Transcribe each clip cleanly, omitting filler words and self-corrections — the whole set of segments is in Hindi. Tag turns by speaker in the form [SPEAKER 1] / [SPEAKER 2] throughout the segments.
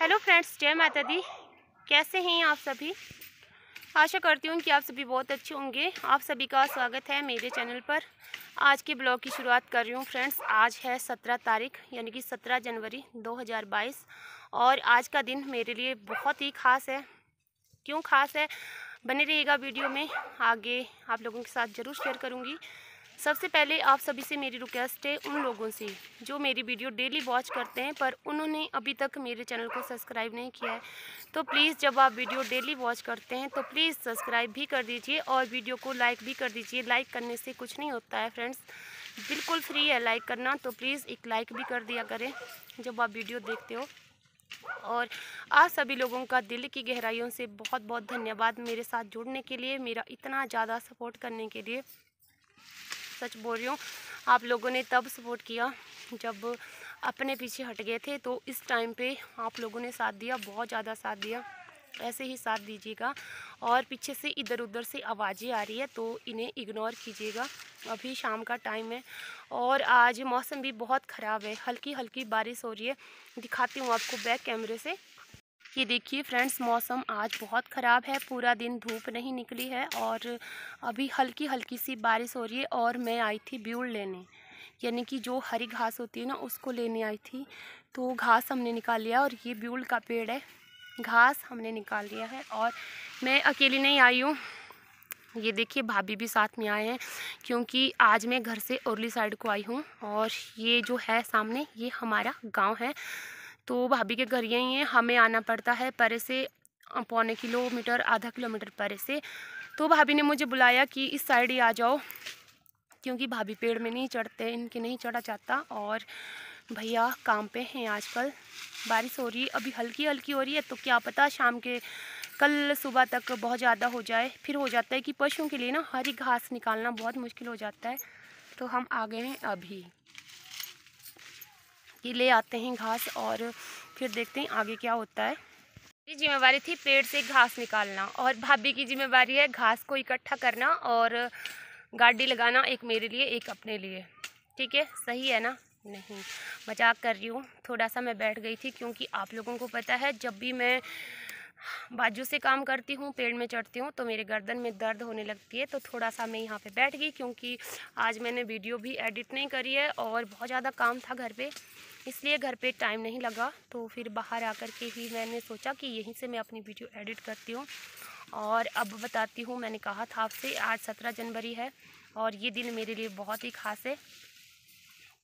[SPEAKER 1] हेलो फ्रेंड्स, जय माता दी। कैसे हैं आप सभी? आशा करती हूँ कि आप सभी बहुत अच्छे होंगे। आप सभी का स्वागत है मेरे चैनल पर। आज के ब्लॉग की शुरुआत कर रही हूँ फ्रेंड्स। आज है 17 तारीख यानी कि 17 जनवरी 2022 और आज का दिन मेरे लिए बहुत ही ख़ास है। क्यों ख़ास है, बने रहिएगा वीडियो में, आगे आप लोगों के साथ ज़रूर शेयर करूँगी। सबसे पहले आप सभी से मेरी रिक्वेस्ट है उन लोगों से जो मेरी वीडियो डेली वॉच करते हैं पर उन्होंने अभी तक मेरे चैनल को सब्सक्राइब नहीं किया है, तो प्लीज़ जब आप वीडियो डेली वॉच करते हैं तो प्लीज़ सब्सक्राइब भी कर दीजिए और वीडियो को लाइक भी कर दीजिए। लाइक करने से कुछ नहीं होता है फ्रेंड्स, बिल्कुल फ्री है लाइक करना, तो प्लीज़ एक लाइक भी कर दिया करें जब आप वीडियो देखते हो। और आप सभी लोगों का दिल की गहराइयों से बहुत बहुत धन्यवाद मेरे साथ जुड़ने के लिए, मेरा इतना ज़्यादा सपोर्ट करने के लिए। सच बोल रही हूँ, आप लोगों ने तब सपोर्ट किया जब अपने पीछे हट गए थे, तो इस टाइम पे आप लोगों ने साथ दिया, बहुत ज़्यादा साथ दिया। ऐसे ही साथ दीजिएगा। और पीछे से इधर उधर से आवाज़ें आ रही है तो इन्हें इग्नोर कीजिएगा। अभी शाम का टाइम है और आज मौसम भी बहुत ख़राब है, हल्की हल्की बारिश हो रही है। दिखाती हूँ आपको बैक कैमरे से। ये देखिए फ्रेंड्स, मौसम आज बहुत ख़राब है, पूरा दिन धूप नहीं निकली है और अभी हल्की हल्की सी बारिश हो रही है। और मैं आई थी ब्यूल लेने, यानी कि जो हरी घास होती है ना, उसको लेने आई थी। तो घास हमने निकाल लिया और ये ब्यूल का पेड़ है, घास हमने निकाल लिया है। और मैं अकेली नहीं आई हूँ, ये देखिए भाभी भी साथ में आए हैं, क्योंकि आज मैं घर से उरली साइड को आई हूँ और ये जो है सामने ये हमारा गांव है। तो भाभी के घर यहीं है, हमें आना पड़ता है परे से पौने किलोमीटर, आधा किलोमीटर परे से। तो भाभी ने मुझे बुलाया कि इस साइड ही आ जाओ, क्योंकि भाभी पेड़ में नहीं चढ़ते, इनके नहीं चढ़ा जाता। और भैया काम पे हैं आजकल। बारिश हो रही है, अभी हल्की हल्की हो रही है, तो क्या पता शाम के कल सुबह तक बहुत ज़्यादा हो जाए। फिर हो जाता है कि पशुओं के लिए ना हरी घास निकालना बहुत मुश्किल हो जाता है। तो हम आ गए हैं अभी, ये ले आते हैं घास और फिर देखते हैं आगे क्या होता है। मेरी जिम्मेवारी थी पेड़ से घास निकालना और भाभी की जिम्मेवारी है घास को इकट्ठा करना और गाड़ी लगाना, एक मेरे लिए एक अपने लिए। ठीक है, सही है ना? नहीं, मजाक कर रही हूँ। थोड़ा सा मैं बैठ गई थी, क्योंकि आप लोगों को पता है जब भी मैं बाजू से काम करती हूँ, पेड़ में चढ़ती हूँ, तो मेरे गर्दन में दर्द होने लगती है। तो थोड़ा सा मैं यहाँ पे बैठ गई, क्योंकि आज मैंने वीडियो भी एडिट नहीं करी है और बहुत ज़्यादा काम था घर पे, इसलिए घर पे टाइम नहीं लगा। तो फिर बाहर आकर के ही मैंने सोचा कि यहीं से मैं अपनी वीडियो एडिट करती हूँ। और अब बताती हूँ, मैंने कहा था आपसे आज 17 जनवरी है और ये दिन मेरे लिए बहुत ही ख़ास है।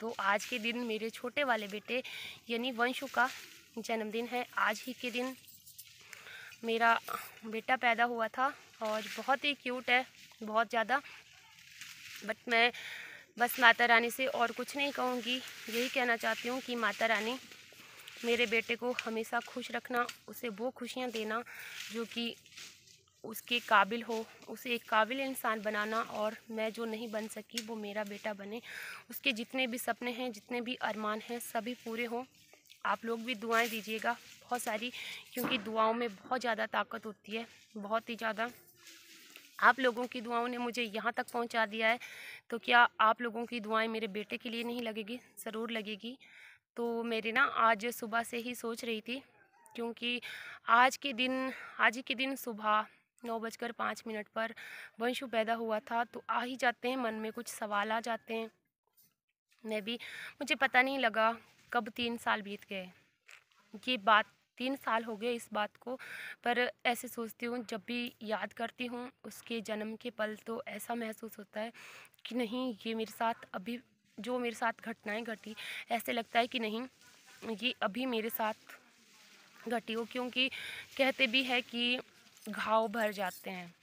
[SPEAKER 1] तो आज के दिन मेरे छोटे वाले बेटे यानी वंशु का जन्मदिन है। आज ही के दिन मेरा बेटा पैदा हुआ था और बहुत ही क्यूट है, बहुत ज़्यादा। बट मैं बस माता रानी से और कुछ नहीं कहूँगी, यही कहना चाहती हूँ कि माता रानी मेरे बेटे को हमेशा खुश रखना, उसे वो खुशियाँ देना जो कि उसके काबिल हो, उसे एक काबिल इंसान बनाना। और मैं जो नहीं बन सकी वो मेरा बेटा बने, उसके जितने भी सपने हैं, जितने भी अरमान हैं, सभी पूरे हों। आप लोग भी दुआएं दीजिएगा बहुत सारी, क्योंकि दुआओं में बहुत ज़्यादा ताकत होती है, बहुत ही ज़्यादा। आप लोगों की दुआओं ने मुझे यहाँ तक पहुँचा दिया है, तो क्या आप लोगों की दुआएं मेरे बेटे के लिए नहीं लगेगी? ज़रूर लगेगी। तो मेरे ना आज सुबह से ही सोच रही थी, क्योंकि आज ही के दिन सुबह 9:05 पर वंशु पैदा हुआ था। तो आ ही जाते हैं मन में कुछ सवाल आ जाते हैं। मुझे पता नहीं लगा कब 3 साल बीत गए, ये बात 3 साल हो गए इस बात को। पर ऐसे सोचती हूँ, जब भी याद करती हूँ उसके जन्म के पल, तो ऐसा महसूस होता है कि नहीं, ये मेरे साथ अभी जो मेरे साथ घटनाएं घटी, ऐसे लगता है कि नहीं ये अभी मेरे साथ घटी हो। क्योंकि कहते भी है कि घाव भर जाते हैं,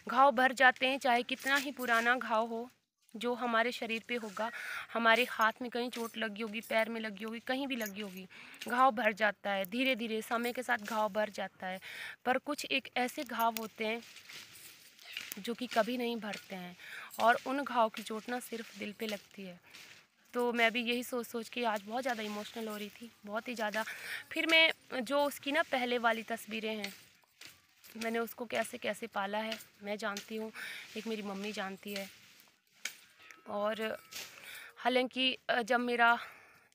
[SPEAKER 1] घाव भर जाते हैं, चाहे कितना ही पुराना घाव हो जो हमारे शरीर पे होगा, हमारे हाथ में कहीं चोट लगी होगी, पैर में लगी होगी, कहीं भी लगी होगी, घाव भर जाता है। धीरे धीरे समय के साथ घाव भर जाता है। पर कुछ एक ऐसे घाव होते हैं जो कि कभी नहीं भरते हैं, और उन घाव की चोट ना सिर्फ दिल पे लगती है। तो मैं भी यही सोच सोच के आज बहुत ज़्यादा इमोशनल हो रही थी, बहुत ही ज़्यादा। फिर मैं जो उसकी ना पहले वाली तस्वीरें हैं, मैंने उसको कैसे कैसे पाला है मैं जानती हूँ, एक मेरी मम्मी जानती है। और हालांकि जब मेरा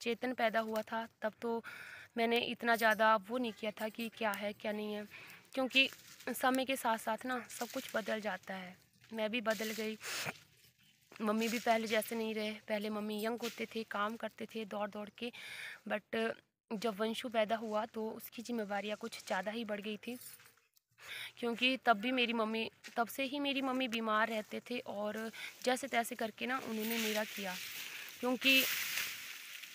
[SPEAKER 1] चेतन पैदा हुआ था तब तो मैंने इतना ज़्यादा वो नहीं किया था कि क्या है क्या नहीं है, क्योंकि समय के साथ साथ ना सब कुछ बदल जाता है। मैं भी बदल गई, मम्मी भी पहले जैसे नहीं रहे। पहले मम्मी यंग होते थे, काम करते थे दौड़ दौड़ के, बट जब वंशु पैदा हुआ तो उसकी जिम्मेवारियाँ कुछ ज़्यादा ही बढ़ गई थी, क्योंकि तब से ही मेरी मम्मी बीमार रहते थे और जैसे तैसे करके ना उन्होंने मेरा किया। क्योंकि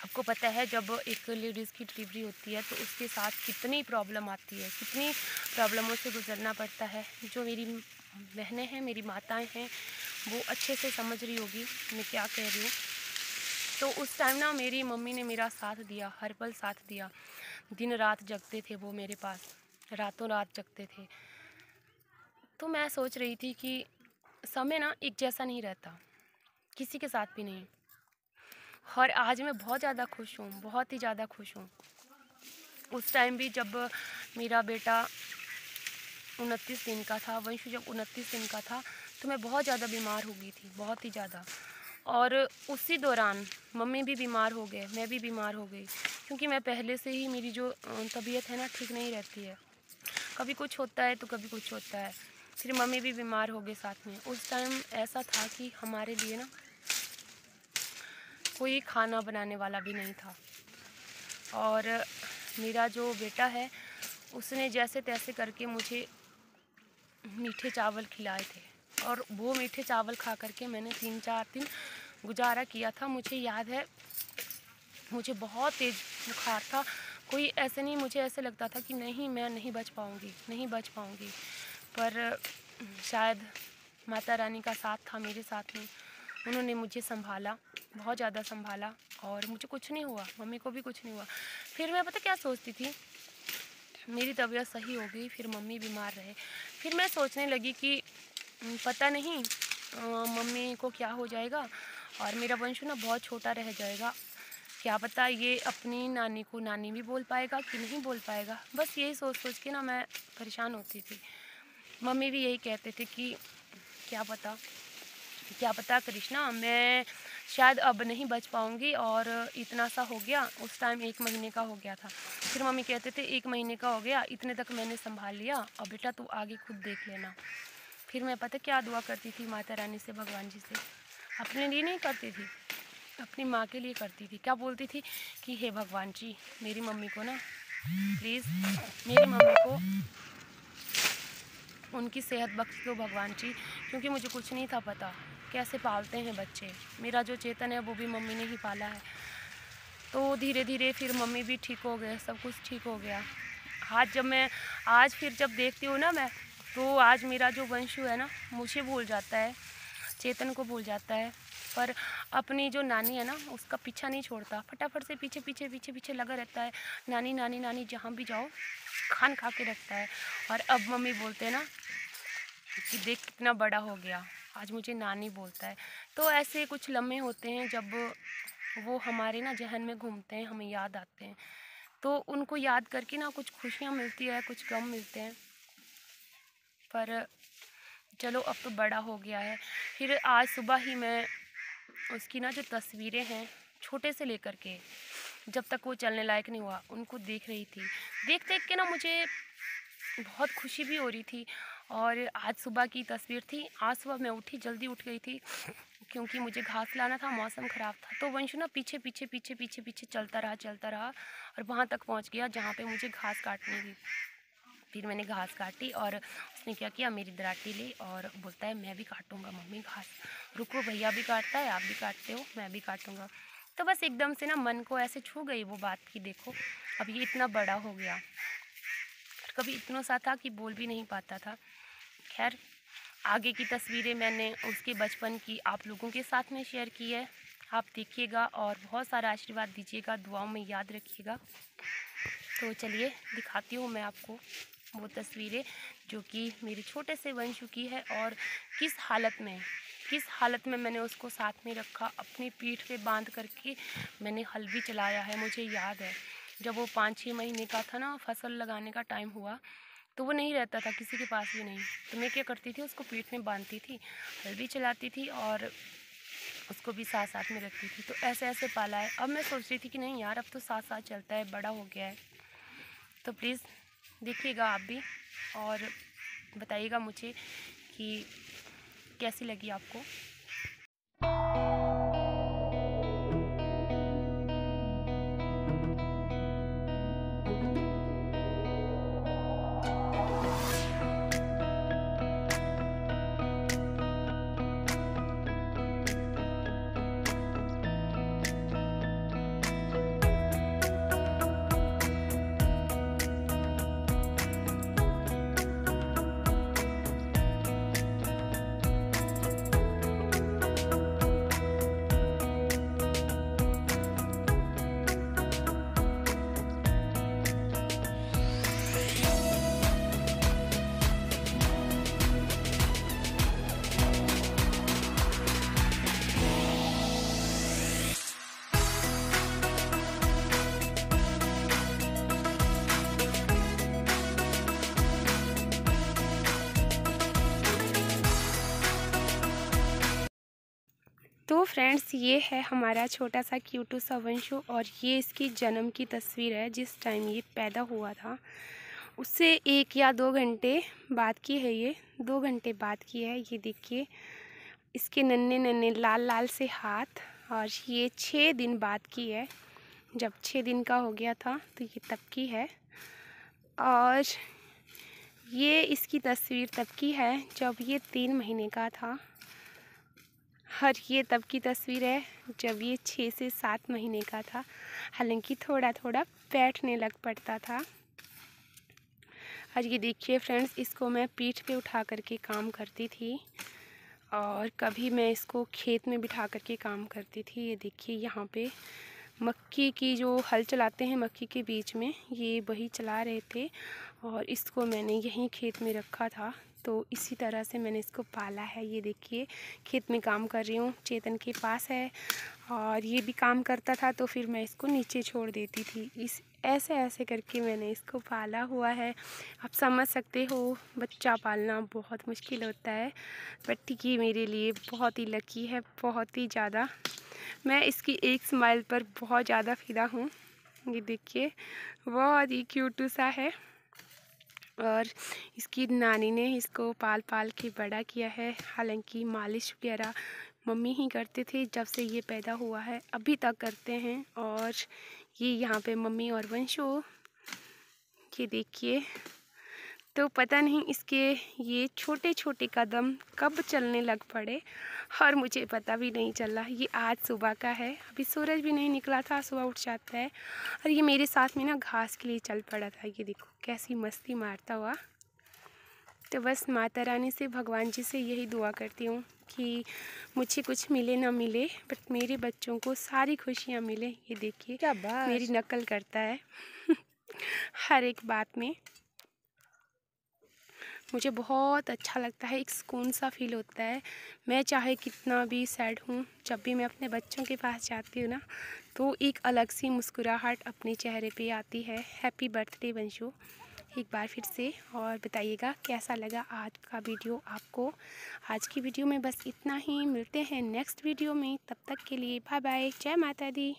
[SPEAKER 1] आपको पता है जब एक लेडीज़ की डिलीवरी होती है तो उसके साथ कितनी प्रॉब्लम आती है, कितनी प्रॉब्लमों से गुजरना पड़ता है। जो मेरी बहनें हैं, मेरी माताएं हैं, वो अच्छे से समझ रही होगी मैं क्या कह रही हूँ। तो उस टाइम ना मेरी मम्मी ने मेरा साथ दिया, हर पल साथ दिया। दिन रात जगते थे वो मेरे पास, रातों रात जगते थे। तो मैं सोच रही थी कि समय ना एक जैसा नहीं रहता, किसी के साथ भी नहीं। और आज मैं बहुत ज़्यादा खुश हूँ, बहुत ही ज़्यादा खुश हूँ। उस टाइम भी जब मेरा बेटा 29 दिन का था, वंशु जब 29 दिन का था, तो मैं बहुत ज़्यादा बीमार हो गई थी, बहुत ही ज़्यादा। और उसी दौरान मम्मी भी बीमार हो गए, मैं भी बीमार हो गई, क्योंकि मैं पहले से ही मेरी जो तबीयत है ना ठीक नहीं रहती है। कभी कुछ होता है तो कभी कुछ होता है। फिर मम्मी भी बीमार हो गए साथ में। उस टाइम ऐसा था कि हमारे लिए ना कोई खाना बनाने वाला भी नहीं था। और मेरा जो बेटा है उसने जैसे तैसे करके मुझे मीठे चावल खिलाए थे, और वो मीठे चावल खा करके मैंने 3-4 दिन गुजारा किया था। मुझे याद है, मुझे बहुत तेज़ बुखार था। कोई ऐसे नहीं, मुझे ऐसे लगता था कि नहीं, मैं नहीं बच पाऊँगी, नहीं बच पाऊँगी। पर शायद माता रानी का साथ था मेरे साथ में। उन्होंने मुझे संभाला, बहुत ज़्यादा संभाला, और मुझे कुछ नहीं हुआ, मम्मी को भी कुछ नहीं हुआ। फिर मैं पता क्या सोचती थी, मेरी तबीयत सही हो गई, फिर मम्मी बीमार रहे। फिर मैं सोचने लगी कि पता नहीं मम्मी को क्या हो जाएगा और मेरा वंशु ना बहुत छोटा रह जाएगा। क्या पता ये अपनी नानी को नानी भी बोल पाएगा कि नहीं बोल पाएगा। बस यही सोच सोच के ना मैं परेशान होती थी। मम्मी भी यही कहते थे कि क्या पता कृष्णा, मैं शायद अब नहीं बच पाऊँगी, और इतना सा हो गया। उस टाइम 1 महीने का हो गया था। फिर मम्मी कहते थे 1 महीने का हो गया, इतने तक मैंने संभाल लिया, अब बेटा तू आगे खुद देख लेना। फिर मैं पता क्या दुआ करती थी माता रानी से, भगवान जी से। अपने लिए नहीं करती थी, अपनी माँ के लिए करती थी। क्या बोलती थी कि हे भगवान जी, मेरी मम्मी को ना प्लीज़, मेरी मम्मी को उनकी सेहत बख्श दो भगवान जी, क्योंकि मुझे कुछ नहीं था पता कैसे पालते हैं बच्चे। मेरा जो चेतन है वो भी मम्मी ने ही पाला है। तो धीरे धीरे फिर मम्मी भी ठीक हो गए, सब कुछ ठीक हो गया। आज फिर जब देखती हूँ ना मैं, तो आज मेरा जो वंशु है ना मुझे भूल जाता है, चेतन को भूल जाता है, पर अपनी जो नानी है ना उसका पीछा नहीं छोड़ता, फटाफट से पीछे पीछे पीछे पीछे लगा रहता है। नानी नानी नानी जहाँ भी जाओ खान खा के रखता है। और अब मम्मी बोलते हैं ना कि देख कितना बड़ा हो गया, आज मुझे नानी बोलता है। तो ऐसे कुछ लम्हे होते हैं जब वो हमारे ना जहन में घूमते हैं, हमें याद आते हैं। तो उनको याद करके ना कुछ खुशियाँ मिलती है, कुछ गम मिलते हैं। पर चलो अब तो बड़ा हो गया है। फिर आज सुबह ही मैं उसकी ना जो तस्वीरें हैं छोटे से लेकर के जब तक वो चलने लायक नहीं हुआ, उनको देख रही थी। देख देख के ना मुझे बहुत खुशी भी हो रही थी। और आज सुबह की तस्वीर थी, आज सुबह मैं उठी, जल्दी उठ गई थी क्योंकि मुझे घास लाना था, मौसम ख़राब था। तो वंशु ना पीछे पीछे पीछे पीछे पीछे चलता रहा और वहाँ तक पहुँच गया जहाँ पे मुझे घास काटनी थी। फिर मैंने घास काटी और उसने क्या किया, मेरी दराटी ली और बोलता है मैं भी काटूँगा मम्मी घास। रुको, भैया भी काटता है, आप भी काटते हो, मैं भी काटूँगा। तो बस एकदम से ना मन को ऐसे छू गई वो बात कि देखो अब ये इतना बड़ा हो गया। कभी इतना सा था कि बोल भी नहीं पाता था। खैर, आगे की तस्वीरें मैंने उसके बचपन की आप लोगों के साथ में शेयर की है। आप देखिएगा और बहुत सारा आशीर्वाद दीजिएगा, दुआओं में याद रखिएगा। तो चलिए दिखाती हूँ मैं आपको वो तस्वीरें जो कि मेरे छोटे से वंशु की है, और किस हालत में मैंने उसको साथ में रखा, अपनी पीठ पे बांध करके मैंने हल भी चलाया है। मुझे याद है जब वो 5-6 महीने का था ना, फसल लगाने का टाइम हुआ, तो वो नहीं रहता था किसी के पास भी नहीं। तो मैं क्या करती थी, उसको पीठ में बांधती थी, हल भी चलाती थी और उसको भी साथ में रखती थी। तो ऐसे ऐसे पाला है। अब मैं सोच रही थी कि नहीं यार, अब तो साथ चलता है, बड़ा हो गया है, तो प्लीज़ देखिएगा आप भी और बताइएगा मुझे कि कैसी लगी आपको। तो फ्रेंड्स, ये है हमारा छोटा सा क्यूटू सा वंशु और ये इसकी जन्म की तस्वीर है। जिस टाइम ये पैदा हुआ था उससे 1 या 2 घंटे बाद की है, ये 2 घंटे बाद की है। ये देखिए इसके नन्हे नन्हे लाल लाल से हाथ, और ये 6 दिन बाद की है। जब 6 दिन का हो गया था तो ये तब की है। और ये इसकी तस्वीर तब की है जब ये 3 महीने का था, और ये तब की तस्वीर है जब ये 6 से 7 महीने का था। हालांकि थोड़ा थोड़ा बैठने लग पड़ता था। और ये देखिए फ्रेंड्स, इसको मैं पीठ पे उठा करके काम करती थी और कभी मैं इसको खेत में बिठा करके काम करती थी। ये देखिए यहाँ पे मक्की की जो हल चलाते हैं मक्की के बीच में, ये वही चला रहे थे और इसको मैंने यहीं खेत में रखा था। तो इसी तरह से मैंने इसको पाला है। ये देखिए खेत में काम कर रही हूँ, चेतन के पास है और ये भी काम करता था तो फिर मैं इसको नीचे छोड़ देती थी। ऐसे ऐसे करके मैंने इसको पाला हुआ है। आप समझ सकते हो बच्चा पालना बहुत मुश्किल होता है, बट ये मेरे लिए बहुत ही लकी है, बहुत ही ज़्यादा। मैं इसकी एक स्माइल पर बहुत ज़्यादा फ़िदा हूँ। ये देखिए बहुत ही क्यूट सा है और इसकी नानी ने इसको पाल पाल के बड़ा किया है। हालांकि मालिश वगैरह मम्मी ही करते थे जब से ये पैदा हुआ है, अभी तक करते हैं। और ये यहाँ पे मम्मी और वंशु, ये देखिए। तो पता नहीं इसके ये छोटे छोटे कदम कब चलने लग पड़े और मुझे पता भी नहीं चला। ये आज सुबह का है, अभी सूरज भी नहीं निकला था, सुबह उठ जाता है। और ये मेरे साथ में ना घास के लिए चल पड़ा था। ये देखो कैसी मस्ती मारता हुआ। तो बस माता रानी से, भगवान जी से यही दुआ करती हूँ कि मुझे कुछ मिले ना मिले, बट मेरे बच्चों को सारी खुशियाँ मिले। ये देखिए क्या बात, मेरी नकल करता है हर एक बात में। मुझे बहुत अच्छा लगता है, एक सुकून सा फील होता है। मैं चाहे कितना भी सैड हूँ, जब भी मैं अपने बच्चों के पास जाती हूँ ना, तो एक अलग सी मुस्कुराहट अपने चेहरे पे आती है। हैप्पी बर्थडे वंशु एक बार फिर से। और बताइएगा कैसा लगा आज का वीडियो आपको। आज की वीडियो में बस इतना ही, मिलते हैं नेक्स्ट वीडियो में। तब तक के लिए बाय बाय, जय माता दी।